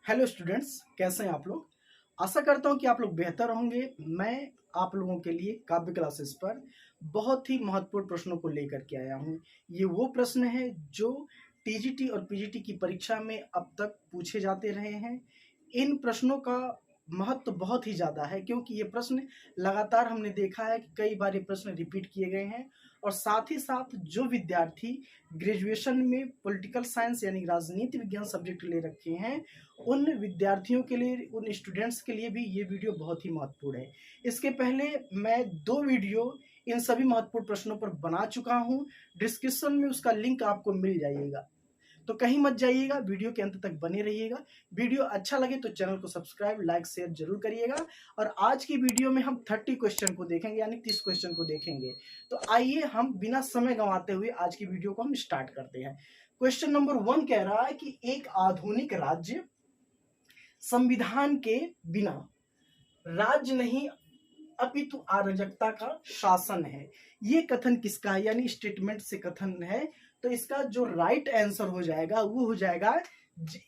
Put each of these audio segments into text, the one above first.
Hello students, कैसे हैं आप लोग। आशा करता हूं कि आप लोग बेहतर होंगे। मैं आप लोगों के लिए काव्य क्लासेस पर बहुत ही महत्वपूर्ण प्रश्नों को लेकर के आया हूं। ये वो प्रश्न है जो टीजीटी और पीजीटी की परीक्षा में अब तक पूछे जाते रहे हैं। इन प्रश्नों का महत्व बहुत ही ज़्यादा है क्योंकि ये प्रश्न लगातार हमने देखा है कि कई बार ये प्रश्न रिपीट किए गए हैं और साथ ही साथ जो विद्यार्थी ग्रेजुएशन में पॉलिटिकल साइंस यानी राजनीति विज्ञान सब्जेक्ट ले रखे हैं उन विद्यार्थियों के लिए, उन स्टूडेंट्स के लिए भी ये वीडियो बहुत ही महत्वपूर्ण है। इसके पहले मैं 2 वीडियो इन सभी महत्वपूर्ण प्रश्नों पर बना चुका हूं। डिस्क्रिप्शन में उसका लिंक आपको मिल जाएगा, तो कहीं मत जाइएगा, वीडियो के अंत तक बने रहिएगा। वीडियो अच्छा लगे तो चैनल को सब्सक्राइब, लाइक, शेयर जरूर करिएगा। और आज की वीडियो में हम 30 क्वेश्चन को देखेंगे यानी 30 क्वेश्चन को देखेंगे। तो आइए हम बिना समय गंवाते हुए आज की वीडियो को हम स्टार्ट करते हैं। क्वेश्चन नंबर 1 कह रहा है कि एक आधुनिक राज्य संविधान के बिना राज्य नहीं अपितु अराजकता का शासन है। ये कथन किसका है, यानी स्टेटमेंट से कथन है। तो इसका जो राइट आंसर हो जाएगा वो हो जाएगा,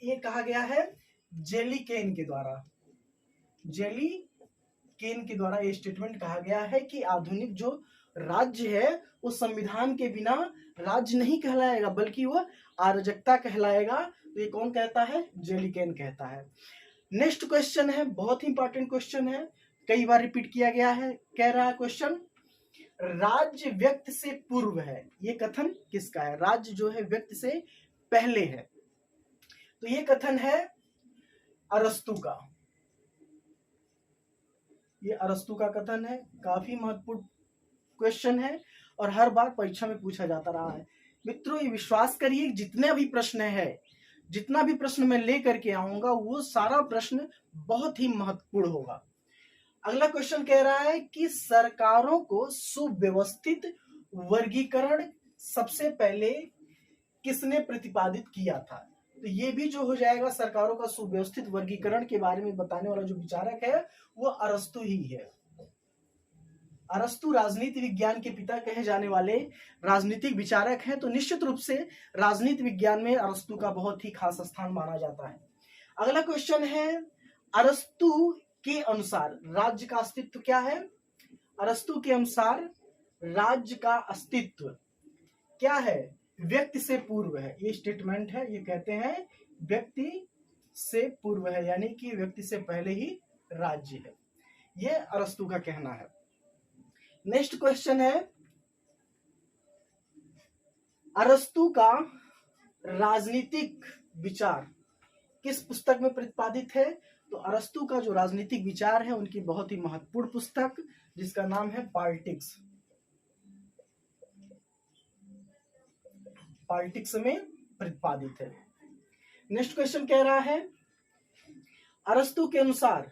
ये कहा गया है जेली केन के द्वारा। जेली केन के द्वारा ये स्टेटमेंट कहा गया है कि आधुनिक जो राज्य है वो संविधान के बिना राज्य नहीं कहलाएगा बल्कि वो अराजकता कहलाएगा। तो ये कौन कहता है? जेली केन कहता है। नेक्स्ट क्वेश्चन है, बहुत ही इंपॉर्टेंट क्वेश्चन है, कई बार रिपीट किया गया है। कह रहा है क्वेश्चन, राज्य व्यक्ति से पूर्व है। ये कथन किसका है? राज्य जो है व्यक्ति से पहले है। तो ये कथन है अरस्तु का। ये अरस्तु का कथन है। काफी महत्वपूर्ण क्वेश्चन है और हर बार परीक्षा में पूछा जाता रहा है। मित्रों, ये विश्वास करिए, जितने भी प्रश्न है, जितना भी प्रश्न मैं लेकर के आऊंगा वो सारा प्रश्न बहुत ही महत्वपूर्ण होगा। अगला क्वेश्चन कह रहा है कि सरकारों को सुव्यवस्थित वर्गीकरण सबसे पहले किसने प्रतिपादित किया था? तो ये भी जो हो जाएगा, सरकारों का सुव्यवस्थित वर्गीकरण के बारे में बताने वाला जो विचारक है वो अरस्तु ही है। अरस्तु राजनीति विज्ञान के पिता कहे जाने वाले राजनीतिक विचारक हैं। तो निश्चित रूप से राजनीति विज्ञान में अरस्तु का बहुत ही खास स्थान माना जाता है। अगला क्वेश्चन है, अरस्तु के अनुसार राज्य का अस्तित्व क्या है? अरस्तु के अनुसार राज्य का अस्तित्व क्या है? व्यक्ति से पूर्व है। ये स्टेटमेंट है, ये कहते हैं व्यक्ति से पूर्व है, यानी कि व्यक्ति से पहले ही राज्य है। ये अरस्तु का कहना है। नेक्स्ट क्वेश्चन है, अरस्तु का राजनीतिक विचार किस पुस्तक में प्रतिपादित है? तो अरस्तु का जो राजनीतिक विचार है उनकी बहुत ही महत्वपूर्ण पुस्तक जिसका नाम है पॉलिटिक्स। पॉलिटिक्स में प्रतिपादित है। नेक्स्ट क्वेश्चन कह रहा है, अरस्तु के अनुसार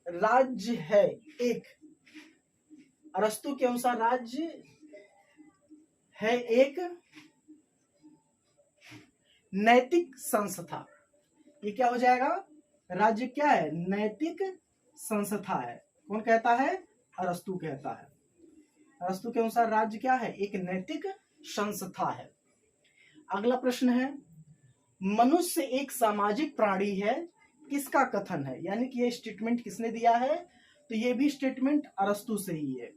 राज्य है एक, अरस्तु के अनुसार राज्य है एक नैतिक संस्था। ये क्या हो जाएगा? राज्य क्या है? नैतिक संस्था है। कौन कहता है? अरस्तु कहता है। अरस्तु के अनुसार राज्य क्या है? एक नैतिक संस्था है। अगला प्रश्न है, मनुष्य एक सामाजिक प्राणी है, किसका कथन है? यानी कि ये स्टेटमेंट किसने दिया है? तो ये भी स्टेटमेंट अरस्तु से ही है।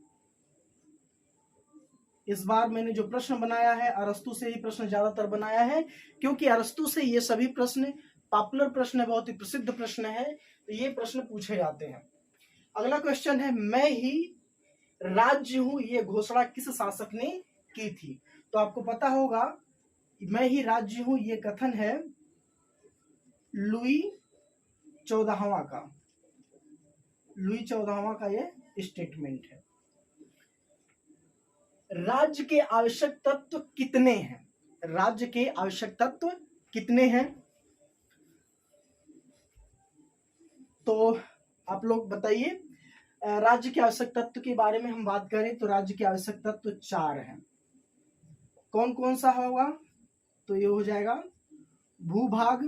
इस बार मैंने जो प्रश्न बनाया है अरस्तु से ही प्रश्न ज्यादातर बनाया है क्योंकि अरस्तु से ये सभी प्रश्न पॉपुलर प्रश्न है, बहुत ही प्रसिद्ध प्रश्न है, तो ये प्रश्न पूछे जाते हैं। अगला क्वेश्चन है, मैं ही राज्य हूं, ये घोषणा किस शासक ने की थी? तो आपको पता होगा, मैं ही राज्य हूं ये कथन है लुई 14वां का। लुई 14वां का ये स्टेटमेंट है। राज्य के आवश्यक तत्व कितने हैं? राज्य के आवश्यक तत्व कितने हैं? तो आप लोग बताइए। राज्य के आवश्यक तत्व के बारे में हम बात करें तो राज्य के आवश्यक तत्व 4 हैं। कौन कौन सा होगा? तो ये हो जाएगा भूभाग,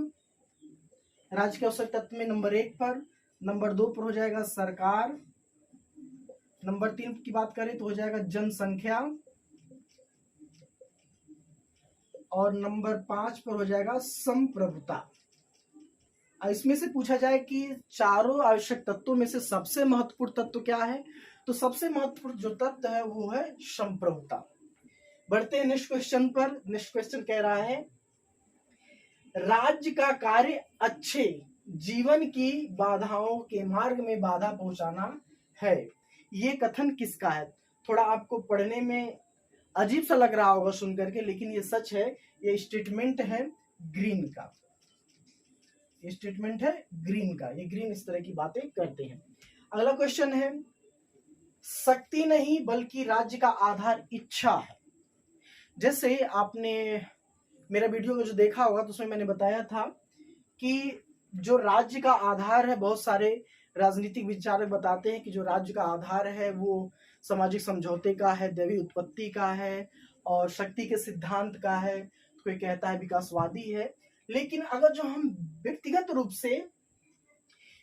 राज्य के आवश्यक तत्व में नंबर 1 पर। नंबर 2 पर हो जाएगा सरकार। नंबर 3 की बात करें तो हो जाएगा जनसंख्या। और नंबर 5 पर हो जाएगा संप्रभुता। इसमें से पूछा जाए कि चारों आवश्यक तत्वों में से सबसे महत्वपूर्ण तत्व क्या है, तो सबसे महत्वपूर्ण जो तत्व है वो है संप्रभुता। बढ़ते हैं नेक्स्ट क्वेश्चन पर। नेक्स्ट क्वेश्चन कह रहा है राज्य का कार्य अच्छे जीवन की बाधाओं के मार्ग में बाधा पहुंचाना है। ये कथन किसका है? थोड़ा आपको पढ़ने में अजीब सा लग रहा होगा सुनकर के, लेकिन ये सच है। ये स्टेटमेंट है ग्रीन का। ये स्टेटमेंट है ग्रीन का। ये ग्रीन इस तरह की बातें करते हैं। अगला क्वेश्चन है शक्ति नहीं बल्कि राज्य का आधार इच्छा है। जैसे आपने मेरा वीडियो को जो देखा होगा तो उसमें मैंने बताया था कि जो राज्य का आधार है, बहुत सारे राजनीतिक विचारक बताते हैं कि जो राज्य का आधार है वो सामाजिक समझौते का है, दैवी उत्पत्ति का है और शक्ति के सिद्धांत का है। कोई कहता है विकासवादी है। लेकिन अगर जो हम व्यक्तिगत रूप से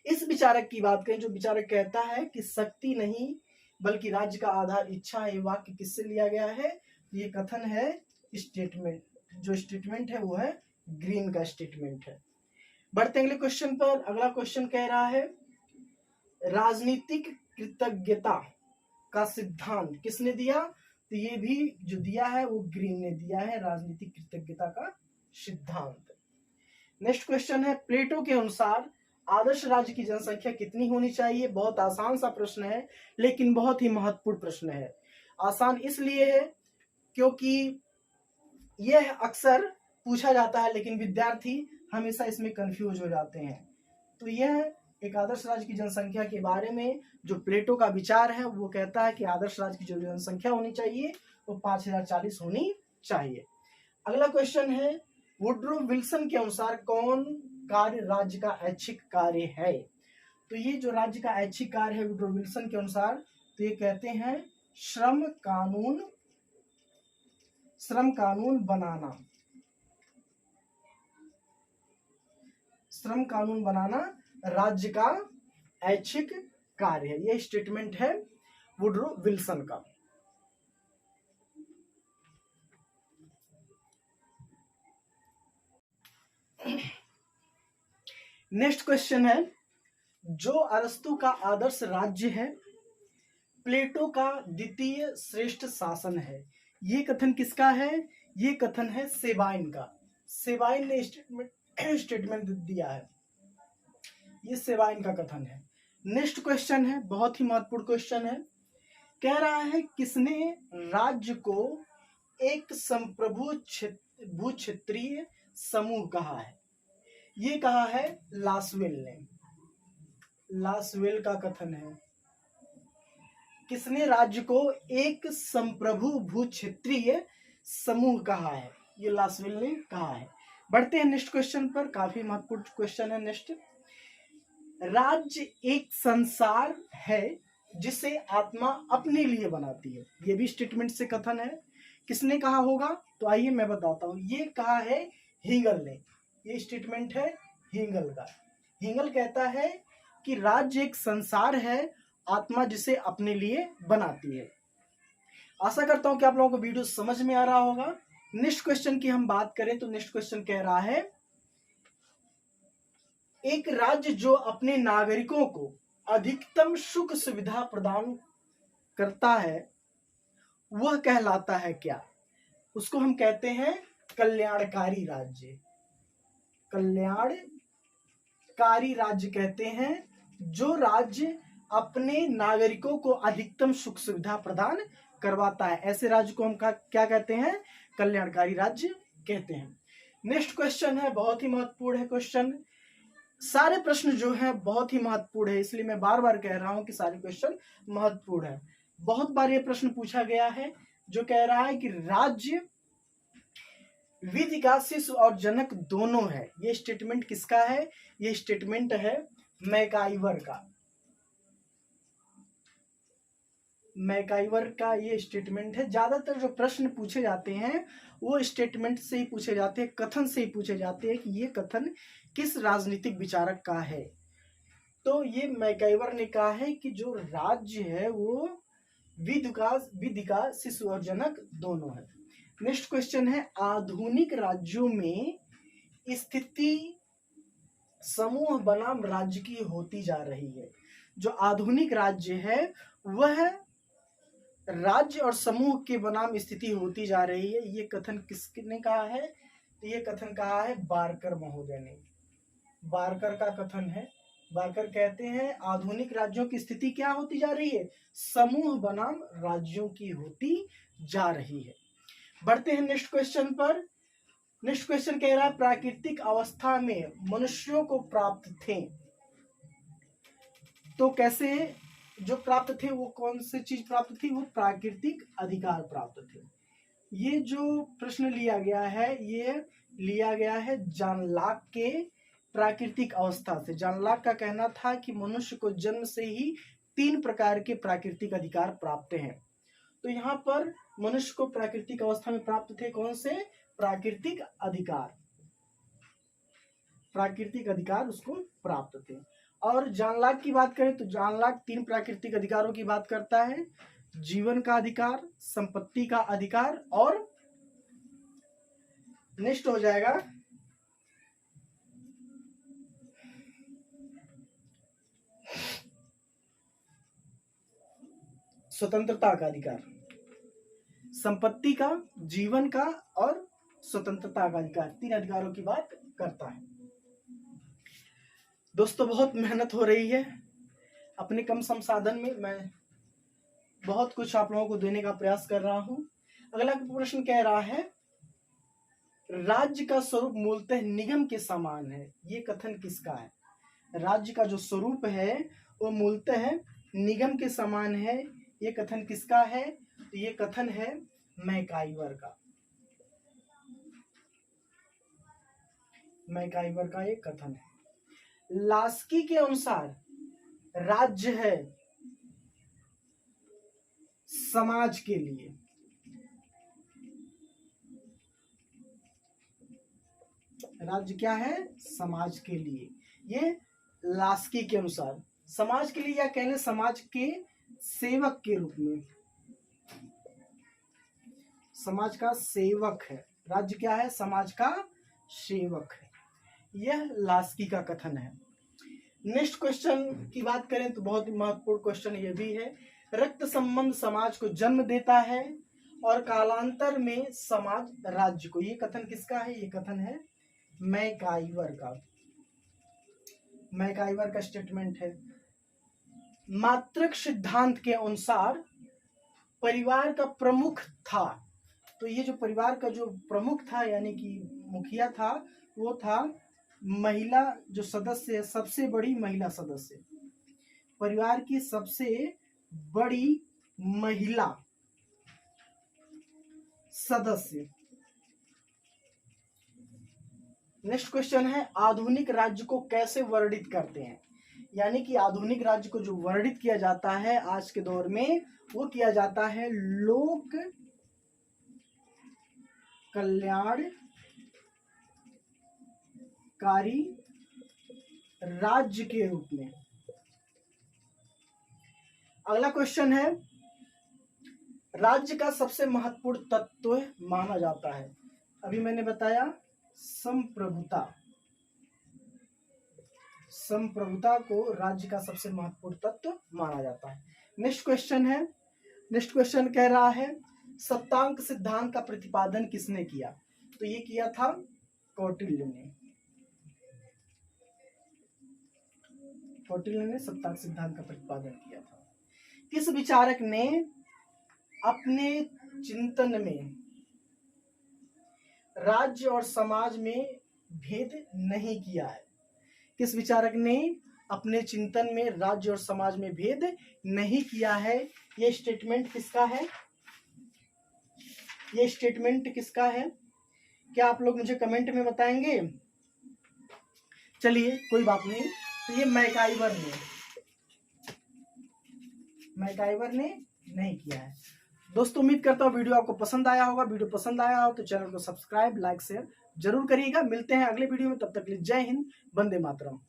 इस विचारक की बात करें, जो विचारक कहता है कि शक्ति नहीं बल्कि राज्य का आधार इच्छा है, ये वाक्य किससे लिया गया है? ये कथन है स्टेटमेंट, जो स्टेटमेंट है वो है ग्रीन का स्टेटमेंट है। बढ़ते अगले क्वेश्चन पर। अगला क्वेश्चन कह रहा है राजनीतिक कृतज्ञता का सिद्धांत किसने दिया? तो ये भी जो दिया है वो ग्रीन ने दिया है, राजनीतिक कृतज्ञता का सिद्धांत। नेक्स्ट क्वेश्चन है प्लेटो के अनुसार आदर्श राज्य की जनसंख्या कितनी होनी चाहिए? बहुत आसान सा प्रश्न है लेकिन बहुत ही महत्वपूर्ण प्रश्न है। आसान इसलिए है क्योंकि यह अक्सर पूछा जाता है लेकिन विद्यार्थी हमेशा इसमें कंफ्यूज हो जाते हैं। तो यह एक आदर्श राज्य की जनसंख्या के बारे में जो प्लेटो का विचार है वो कहता है कि आदर्श राज्य की जो जनसंख्या होनी चाहिए वो 5040 होनी चाहिए। अगला क्वेश्चन है वुड्रो विल्सन के अनुसार कौन कार्य राज्य का ऐच्छिक कार्य है? तो ये जो राज्य का ऐच्छिक कार्य है वुड्रो विल्सन के अनुसार, तो ये कहते हैं श्रम कानून बनाना। श्रम कानून बनाना राज्य का ऐच्छिक कार्य है। यह स्टेटमेंट है वुड्रो विल्सन का। नेक्स्ट क्वेश्चन है जो अरस्तु का आदर्श राज्य है प्लेटो का द्वितीय श्रेष्ठ शासन है। ये कथन किसका है? ये कथन है सेबाइन का। सेबाइन ने स्टेटमेंट दिया है। ये सेबाइन का कथन है। नेक्स्ट क्वेश्चन है बहुत ही महत्वपूर्ण क्वेश्चन है। कह रहा है किसने राज्य को एक संप्रभु भू क्षेत्रीय समूह कहा है? ये कहा है लासवेल ने। लासवेल का कथन है किसने राज्य को एक संप्रभु भू क्षेत्रीय समूह कहा है? ये लासवेल ने कहा है। बढ़ते हैं नेक्स्ट क्वेश्चन पर। काफी महत्वपूर्ण क्वेश्चन है नेक्स्ट। राज्य एक संसार है जिसे आत्मा अपने लिए बनाती है। ये भी स्टेटमेंट से कथन है। किसने कहा होगा? तो आइए मैं बताता हूं। ये कहा है हीगल ने। ये स्टेटमेंट है हीगल का। हीगल कहता है कि राज्य एक संसार है, आत्मा जिसे अपने लिए बनाती है। आशा करता हूं कि आप लोगों को वीडियो समझ में आ रहा होगा। नेक्स्ट क्वेश्चन की हम बात करें तो नेक्स्ट क्वेश्चन कह रहा है एक राज्य जो अपने नागरिकों को अधिकतम सुख सुविधा प्रदान करता है वह कहलाता है क्या? उसको हम कहते हैं कल्याणकारी राज्य। कल्याणकारी राज्य कहते हैं जो राज्य अपने नागरिकों को अधिकतम सुख सुविधा प्रदान करवाता है। ऐसे राज्य को हम क्या कहते हैं? कल्याणकारी राज्य कहते हैं। नेक्स्ट क्वेश्चन है बहुत ही महत्वपूर्ण है क्वेश्चन। सारे प्रश्न जो है बहुत ही महत्वपूर्ण है, इसलिए मैं बार बार कह रहा हूं कि सारे क्वेश्चन महत्वपूर्ण है। बहुत बार ये प्रश्न पूछा गया है जो कह रहा है कि राज्य विधि का शिशु और जनक दोनों है। ये स्टेटमेंट किसका है? ये स्टेटमेंट है मैकाइवर का। मैकाइवर का ये स्टेटमेंट है। ज्यादातर जो प्रश्न पूछे जाते हैं वो स्टेटमेंट से ही पूछे जाते हैं, कथन से ही पूछे जाते हैं कि ये कथन किस राजनीतिक विचारक का है। तो ये मैकाइवर ने कहा है कि जो राज्य है वो विधि का शिशु और जनक दोनों है। नेक्स्ट क्वेश्चन है आधुनिक राज्यों में स्थिति समूह बनाम राज्य की होती जा रही है। जो आधुनिक राज्य है वह राज्य और समूह के बनाम स्थिति होती जा रही है। ये कथन किसने कहा है? ये कथन कहा है बारकर महोदय ने। बारकर का कथन है। बारकर कहते हैं आधुनिक राज्यों की स्थिति क्या होती जा रही है? समूह बनाम राज्यों की होती जा रही है। बढ़ते हैं नेक्स्ट क्वेश्चन पर। नेक्स्ट क्वेश्चन कह रहा है प्राकृतिक अवस्था में मनुष्यों को प्राप्त थे। तो कैसे जो प्राप्त थे वो कौन सी चीज प्राप्त थी? वो प्राकृतिक अधिकार प्राप्त थे। ये जो प्रश्न लिया गया है ये लिया गया है जॉन लॉक के प्राकृतिक अवस्था से। जॉन लॉक का कहना था कि मनुष्य को जन्म से ही 3 प्रकार के प्राकृतिक अधिकार प्राप्त हैं। तो यहाँ पर मनुष्य को प्राकृतिक अवस्था में प्राप्त थे कौन से? प्राकृतिक अधिकार। प्राकृतिक अधिकार उसको प्राप्त थे। और जॉन लॉक की बात करें तो जॉन लॉक 3 प्राकृतिक अधिकारों की बात करता है। जीवन का अधिकार, संपत्ति का अधिकार और नेक्स्ट हो जाएगा स्वतंत्रता का अधिकार। संपत्ति का, जीवन का और स्वतंत्रता का अधिकार, 3 अधिकारों की बात करता है। दोस्तों बहुत मेहनत हो रही है। अपने कम संसाधन में मैं बहुत कुछ आप लोगों को देने का प्रयास कर रहा हूं। अगला प्रश्न कह रहा है राज्य का स्वरूप मूलतः निगम के समान है। ये कथन किसका है? राज्य का जो स्वरूप है वो मूलतः निगम के समान है। ये कथन किसका है? तो ये कथन है मैकाइवर का। मैकाइवर का ये कथन है। लास्की के अनुसार राज्य है समाज के लिए। राज्य क्या है? समाज के लिए। ये लास्की के अनुसार समाज के लिए या कहने समाज के सेवक के रूप में। समाज का सेवक है। राज्य क्या है? समाज का सेवक है। यह लास्की का कथन है। नेक्स्ट क्वेश्चन की बात करें तो बहुत ही महत्वपूर्ण क्वेश्चन यह भी है। रक्त संबंध समाज को जन्म देता है और कालांतर में समाज राज्य को। ये कथन किसका है? ये कथन है मैकाइवर का। मैकाइवर का स्टेटमेंट है। मातृक सिद्धांत के अनुसार परिवार का प्रमुख था। तो ये जो परिवार का जो प्रमुख था यानी कि मुखिया था वो था महिला जो सदस्य है, सबसे बड़ी महिला सदस्य। परिवार की सबसे बड़ी महिला सदस्य। नेक्स्ट क्वेश्चन है आधुनिक राज्य को कैसे वर्णित करते हैं? यानी कि आधुनिक राज्य को जो वर्णित किया जाता है आज के दौर में वो किया जाता है लोक कल्याणकारी राज्य के रूप में। अगला क्वेश्चन है राज्य का सबसे महत्वपूर्ण तत्व माना जाता है। अभी मैंने बताया संप्रभुता। संप्रभुता को राज्य का सबसे महत्वपूर्ण तत्व माना जाता है। नेक्स्ट क्वेश्चन है। नेक्स्ट क्वेश्चन कह रहा है सप्तांक सिद्धांत का प्रतिपादन किसने किया? तो ये किया था कौटिल्य ने। कौटिल्य ने सप्तांक सिद्धांत का प्रतिपादन किया था। किस विचारक ने अपने चिंतन में राज्य और समाज में भेद नहीं किया है? किस विचारक ने अपने चिंतन में राज्य और समाज में भेद नहीं किया है? ये स्टेटमेंट किसका है? ये स्टेटमेंट किसका है? क्या आप लोग मुझे कमेंट में बताएंगे? चलिए कोई बात नहीं। तो ये मैकाइवर ने नहीं किया है। दोस्तों उम्मीद करता हूँ वीडियो आपको पसंद आया होगा। वीडियो पसंद आया हो तो चैनल को सब्सक्राइब, लाइक, शेयर जरूर करिएगा। मिलते हैं अगले वीडियो में। तब तक के लिए जय हिंद, वंदे मातरम।